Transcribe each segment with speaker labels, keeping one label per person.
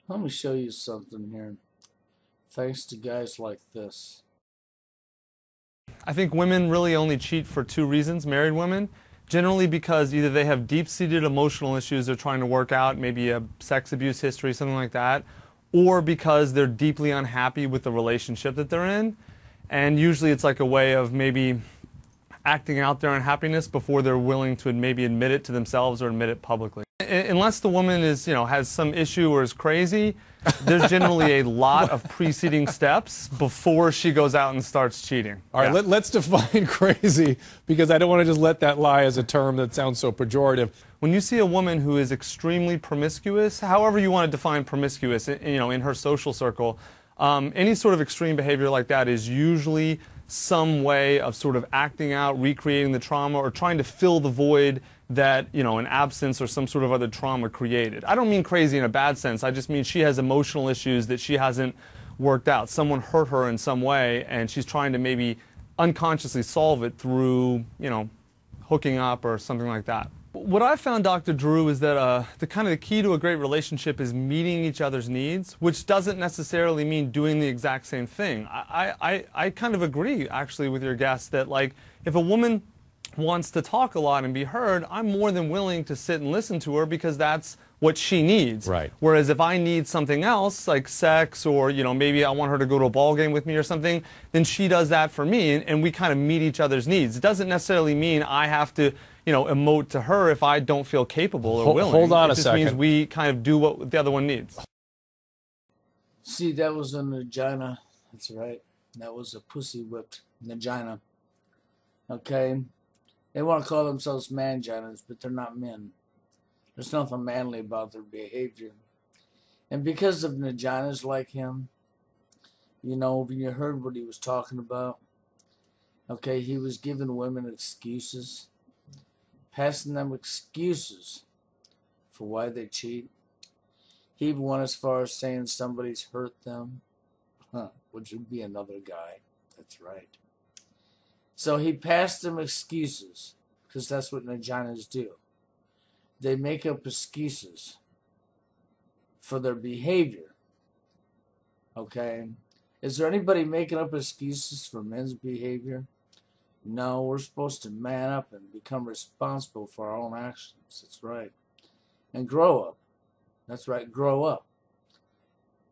Speaker 1: Let me show you something here. Thanks to guys like this.
Speaker 2: I think women really only cheat for two reasons, married women. Generally because either they have deep-seated emotional issues they're trying to work out, maybe a sex abuse history, something like that, or because they're deeply unhappy with the relationship that they're in. And usually it's like a way of maybe acting out their unhappiness before they're willing to maybe admit it to themselves or admit it publicly. Unless the woman is, has some issue or is crazy, there's generally a lot of preceding steps before she goes out and starts cheating.
Speaker 3: All right,
Speaker 2: Yeah.
Speaker 3: let's define crazy, because I don't want to just let that lie as a term that sounds so pejorative.
Speaker 2: When you see a woman who is extremely promiscuous, however you want to define promiscuous, in her social circle, any sort of extreme behavior like that is usually some way of sort of acting out, recreating the trauma, or trying to fill the void that, an absence or some sort of other trauma created. I don't mean crazy in a bad sense. I just mean she has emotional issues that she hasn't worked out. Someone hurt her in some way, and she's trying to maybe unconsciously solve it through, hooking up or something like that. What I found, Dr. Drew, is that the key to a great relationship is meeting each other's needs, which doesn't necessarily mean doing the exact same thing. I kind of agree, actually, with your guest that, like, if a woman wants to talk a lot and be heard, I'm more than willing to sit and listen to her because that's what she needs.
Speaker 3: Right.
Speaker 2: Whereas if I need something else, like sex, or maybe I want her to go to a ball game with me or something, then she does that for me, and we kind of meet each other's needs. It doesn't necessarily mean I have to, emote to her if I don't feel capable or willing.
Speaker 3: Hold on a
Speaker 2: It just
Speaker 3: second.
Speaker 2: means we kind of do what the other one needs.
Speaker 1: See, that was a vagina. That's right. That was a pussy whipped vagina. Okay? They want to call themselves manginas, but they're not men. There's nothing manly about their behavior. And because of vaginas like him, when you heard what he was talking about, okay, he was giving women excuses, passing them excuses for why they cheat. He even went as far as saying somebody's hurt them, which would be another guy. That's right. So he passed them excuses, because that's what vaginas do. They make up excuses for their behavior. Okay? Is there anybody making up excuses for men's behavior? No, we're supposed to man up and become responsible for our own actions. That's right. And grow up. That's right, grow up.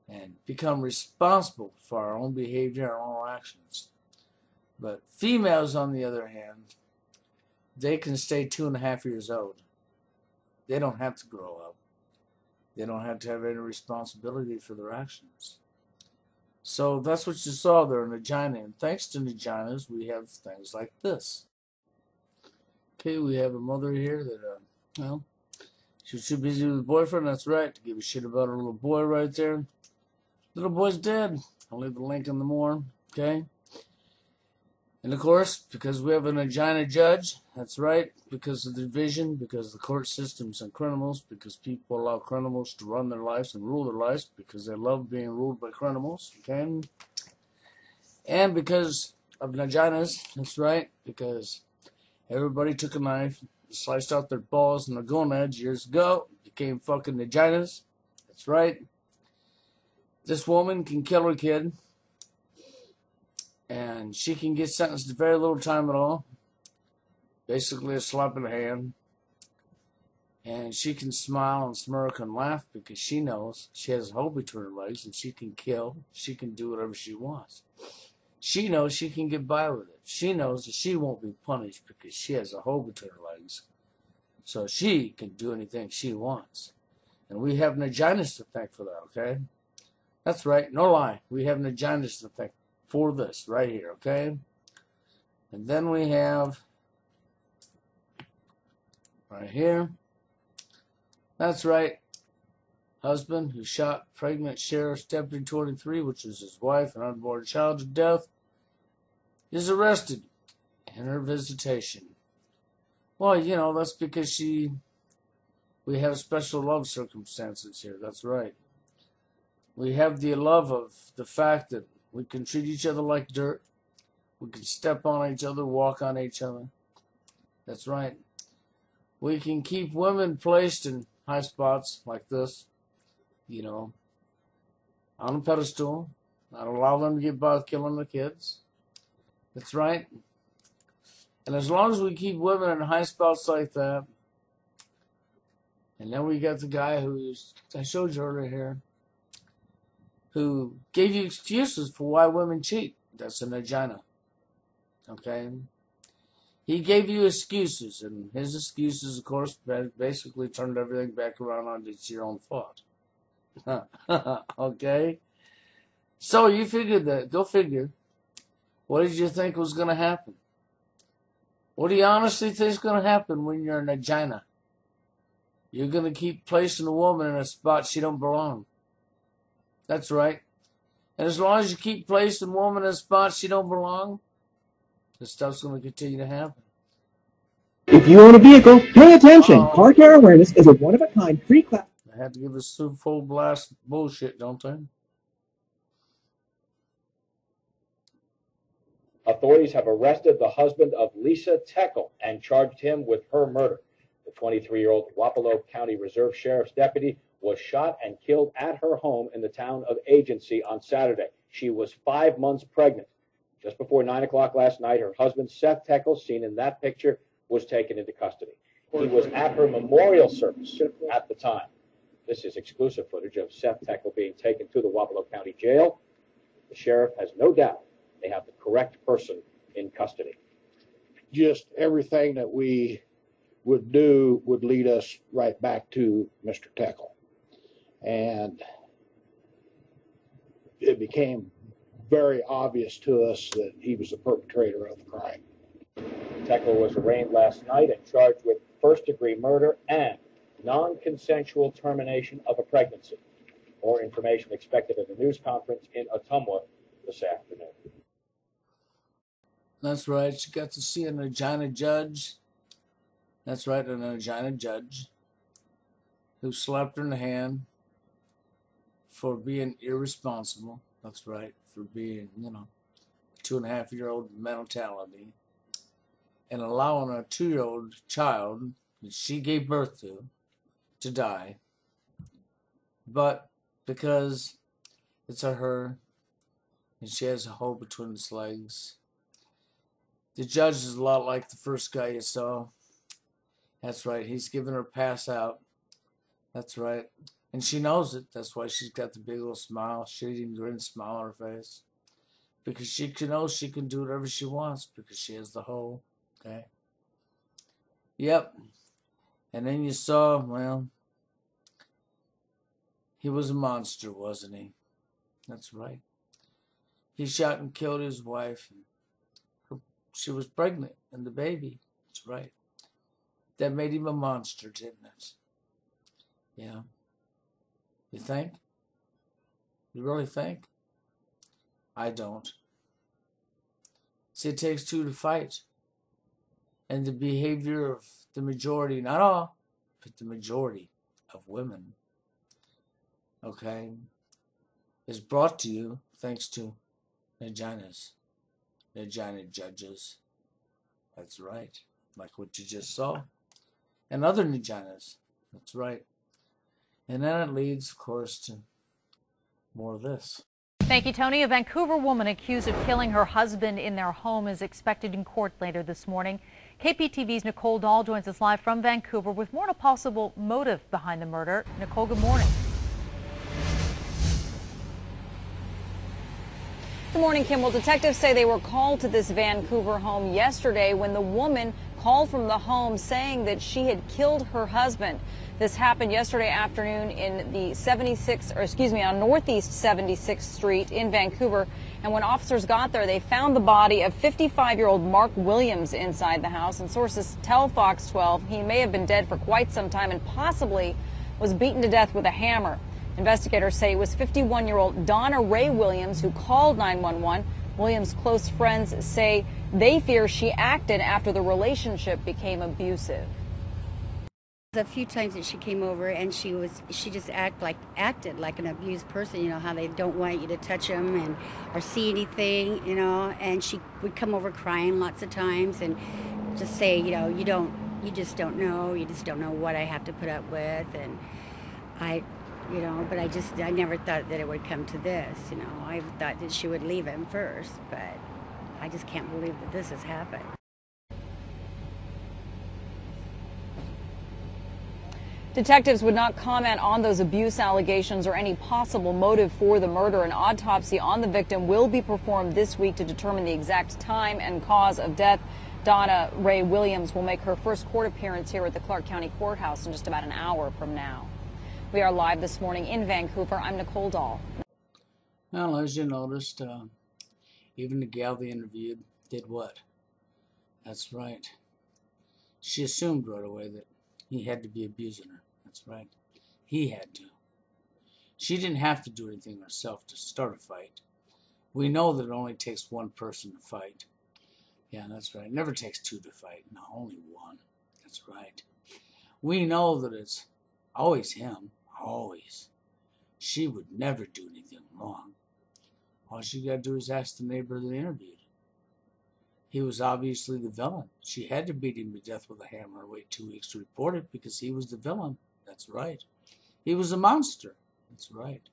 Speaker 1: And become responsible for our own behavior, our own actions. But females, on the other hand, they can stay 2.5 years old. They don't have to grow up. They don't have to have any responsibility for their actions. So that's what you saw there in vagina. And thanks to vaginas, we have things like this. Okay, we have a mother here that, she was too busy with her boyfriend. That's right, to give a shit about her little boy right there. Little boy's dead. I'll leave the link in the more, okay? And of course, because we have a vagina judge, that's right, because of the division, because the court systems and criminals, because people allow criminals to run their lives and rule their lives because they love being ruled by criminals, okay? And because of vaginas, that's right, because everybody took a knife, sliced out their balls and their gonads years ago, became fucking vaginas, that's right. This woman can kill her kid, and she can get sentenced to very little time at all. Basically a slap in the hand. And she can smile and smirk and laugh because she knows she has a hole between her legs and she can kill. She can do whatever she wants. She knows she can get by with it. She knows that she won't be punished because she has a hole between her legs. So she can do anything she wants. And we have vaginas to thank for that, okay? That's right, no lie. We have vaginas to thank for this right here, okay? And then we have right here, that's right, husband who shot pregnant Sheriff's Deputy 23, which is his wife and unborn child, to death, is arrested in her visitation. Well, that's because we have special love circumstances here, that's right. We have the love of the fact that we can treat each other like dirt. We can step on each other, walk on each other. That's right. We can keep women placed in high spots like this, on a pedestal, not allow them to get by with killing the kids. That's right. And as long as we keep women in high spots like that, and then we got the guy I showed you earlier here, who gave you excuses for why women cheat. That's an agenda. Okay? He gave you excuses, and his excuses, of course, basically turned everything back around on it's your own fault. Okay? So you figured that. Go figure. What did you think was going to happen? What do you honestly think is going to happen when you're in a vagina? You're going to keep placing a woman in a spot she don't belong. That's right. And as long as you keep placing a woman in a spot she don't belong, this stuff's going to continue to happen.
Speaker 4: If you own a vehicle, pay attention. Car care awareness is a one-of-a-kind pre-class.
Speaker 1: I had to give us full blast bullshit, don't I?
Speaker 5: Authorities have arrested the husband of Lisa Teckel and charged him with her murder. The 23-year-old Wapello County Reserve Sheriff's deputy was shot and killed at her home in the town of Agency on Saturday. She was 5 months pregnant. Just before 9 o'clock last night, her husband, Seth Teckel, seen in that picture, was taken into custody. He was at her memorial service at the time. This is exclusive footage of Seth Teckel being taken to the Wapello County Jail. The sheriff has no doubt they have the correct person in custody.
Speaker 6: Just everything that we would do would lead us right back to Mr. Teckel. And it became very obvious to us that he was the perpetrator of the crime.
Speaker 5: Teckel was arraigned last night and charged with first-degree murder and non-consensual termination of a pregnancy. More information expected at the news conference in Ottumwa this afternoon.
Speaker 1: That's right. She got to see an vagina judge. That's right, an vagina judge who slapped her in the hand for being irresponsible. That's right, for being, 2.5-year-old mentality and allowing a 2-year-old child that she gave birth to die. But because it's a her and she has a hole between its legs, the judge is a lot like the first guy you saw. That's right. He's giving her a pass out. That's right. And she knows it. That's why she's got the big old smile, shading grin smile on her face. Because she knows she can do whatever she wants because she has the hole. Okay? Yep. And then you saw, well, he was a monster, wasn't he? That's right. He shot and killed his wife. She was pregnant and the baby. That's right. That made him a monster, didn't it? Yeah. You think? You really think? I don't. See, it takes two to fight. And the behavior of the majority, not all, but the majority of women, okay, is brought to you thanks to vaginas. Vagina judges. That's right. Like what you just saw. And other vaginas. That's right. And then it leads, of course, to more of this.
Speaker 7: Thank you, Tony. A Vancouver woman accused of killing her husband in their home is expected in court later this morning. KPTV's Nicole Dahl joins us live from Vancouver with more on a possible motive behind the murder. Nicole, good morning.
Speaker 8: Good morning, Kim. Well, detectives say they were called to this Vancouver home yesterday when the woman called from the home saying that she had killed her husband. This happened yesterday afternoon in the on Northeast 76th Street in Vancouver. And when officers got there, they found the body of 55-year-old Mark Williams inside the house. And sources tell Fox 12 he may have been dead for quite some time and possibly was beaten to death with a hammer. Investigators say it was 51-year-old Donna Ray Williams who called 911. Williams' close friends say they fear she acted after the relationship became abusive.
Speaker 9: A few times that she came over and she just acted like an abused person. You know how they don't want you to touch them or see anything. And she would come over crying lots of times and just say, you just don't know what I have to put up with. And you know, but I never thought that it would come to this, you know. I thought that she would leave him first, but I just can't believe that this has happened.
Speaker 8: Detectives would not comment on those abuse allegations or any possible motive for the murder. An autopsy on the victim will be performed this week to determine the exact time and cause of death. Donna Ray Williams will make her first court appearance here at the Clark County Courthouse in just about an hour from now. We are live this morning in Vancouver. I'm Nicole Dahl.
Speaker 1: Well, as you noticed, even the gal they interviewed did what? That's right. She assumed right away that he had to be abusing her. That's right. He had to. She didn't have to do anything herself to start a fight. We know that it only takes one person to fight. Yeah, that's right. It never takes two to fight. No, only one. That's right. We know that it's always him. Always. She would never do anything wrong. All she got to do is ask the neighbor that interviewed. He was obviously the villain. She had to beat him to death with a hammer and wait 2 weeks to report it because he was the villain. That's right. He was a monster. That's right.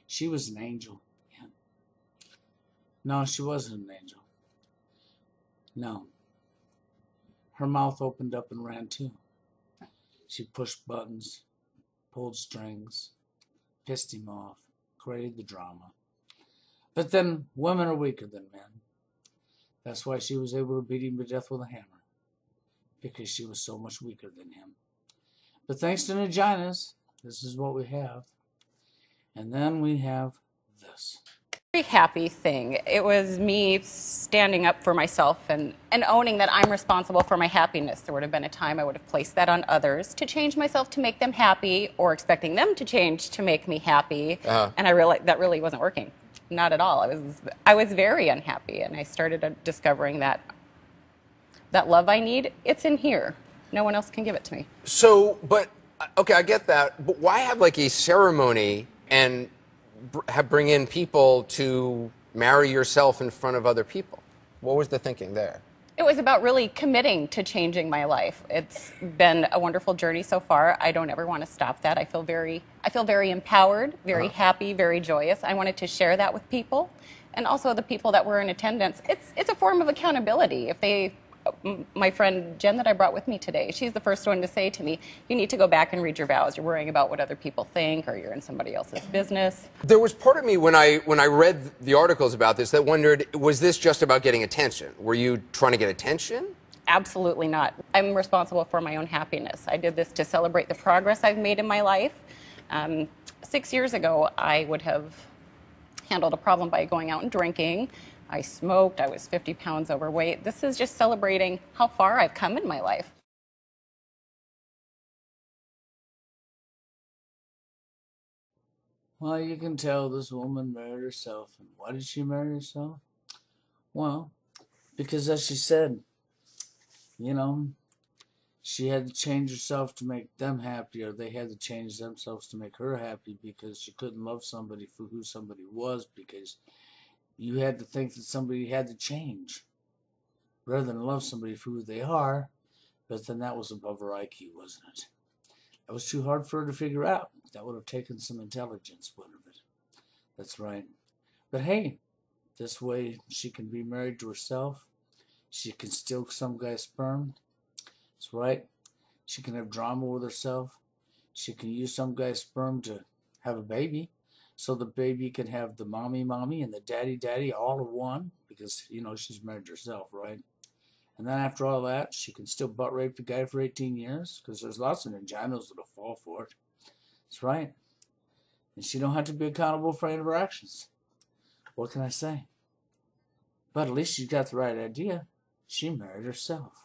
Speaker 1: She was an angel. Yeah. No, she wasn't an angel. No. Her mouth opened up and ran too. She pushed buttons, pulled strings, pissed him off, created the drama. But then women are weaker than men. That's why she was able to beat him to death with a hammer, because she was so much weaker than him. But thanks to Naginas, this is what we have. And then we have this.
Speaker 10: Very happy thing. It was me standing up for myself and owning that I'm responsible for my happiness. There would have been a time I would have placed that on others to change myself to make them happy, or expecting them to change to make me happy. And I realized that really wasn't working. Not at all. I was very unhappy, and I started discovering that love I need, it's in here. No one else can give it to me.
Speaker 11: So, but okay, I get that. But why have like a ceremony and bring in people to marry yourself in front of other people? What was the thinking there?
Speaker 10: It was about really committing to changing my life. It's been a wonderful journey so far. I don't ever want to stop that. I feel very empowered, very happy, very joyous. I wanted to share that with people, and also the people that were in attendance. It's a form of accountability. My friend Jen that I brought with me today, she's the first one to say to me, you need to go back and read your vows. You're worrying about what other people think, or you're in somebody else's business.
Speaker 11: There was part of me when I read the articles about this that wondered, was this just about getting attention? Were you trying to get attention?
Speaker 10: Absolutely not. I'm responsible for my own happiness. I did this to celebrate the progress I've made in my life. 6 years ago, I would have handled a problem by going out and drinking. I smoked. I was 50 pounds overweight. This is just celebrating how far I've come in my life.
Speaker 1: Well, you can tell this woman married herself. And why did she marry herself? Well, because as she said, you know, she had to change herself to make them happy, or they had to change themselves to make her happy, because she couldn't love somebody for who somebody was, because you had to think that somebody had to change rather than love somebody for who they are. But then that was above her IQ, wasn't it? That was too hard for her to figure out. That would have taken some intelligence, wouldn't it? That's right. But hey, this way she can be married to herself. She can steal some guy's sperm. That's right. She can have drama with herself. She can use some guy's sperm to have a baby. So the baby can have the mommy and the daddy all in one, because, you know, she's married herself, right? And then after all that, she can still butt rape the guy for 18 years, because there's lots of Naginos that'll fall for it. That's right. And she don't have to be accountable for any of her actions. What can I say? But at least she got the right idea. She married herself.